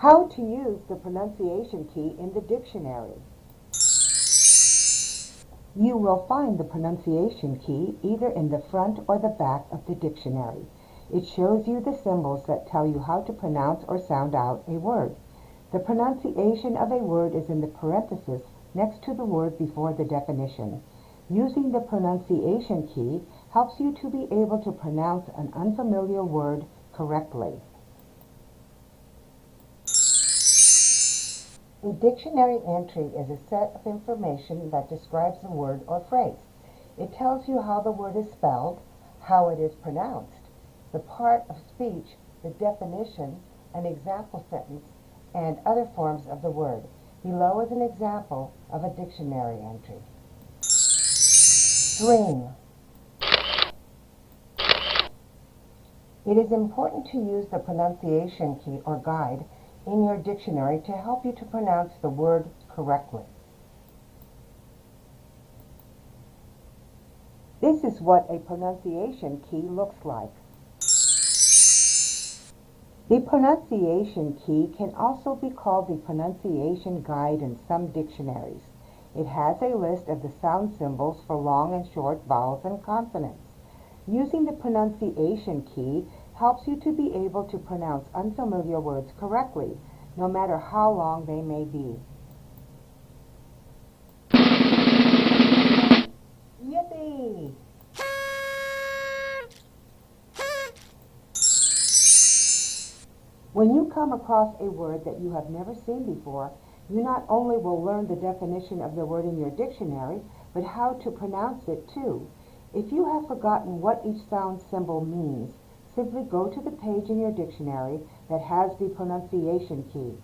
How to use the pronunciation key in the dictionary. You will find the pronunciation key either in the front or the back of the dictionary. It shows you the symbols that tell you how to pronounce or sound out a word. The pronunciation of a word is in the parenthesis next to the word before the definition. Using the pronunciation key helps you to be able to pronounce an unfamiliar word correctly. A dictionary entry is a set of information that describes a word or phrase. It tells you how the word is spelled, how it is pronounced, the part of speech, the definition, an example sentence, and other forms of the word. Below is an example of a dictionary entry. Dream. It is important to use the pronunciation key or guide in your dictionary to help you to pronounce the word correctly. This is what a pronunciation key looks like. The pronunciation key can also be called the pronunciation guide in some dictionaries. It has a list of the sound symbols for long and short vowels and consonants. Using the pronunciation key helps you to be able to pronounce unfamiliar words correctly, no matter how long they may be. Yippee! When you come across a word that you have never seen before, you not only will learn the definition of the word in your dictionary, but how to pronounce it too. If you have forgotten what each sound symbol means, simply go to the page in your dictionary that has the pronunciation key.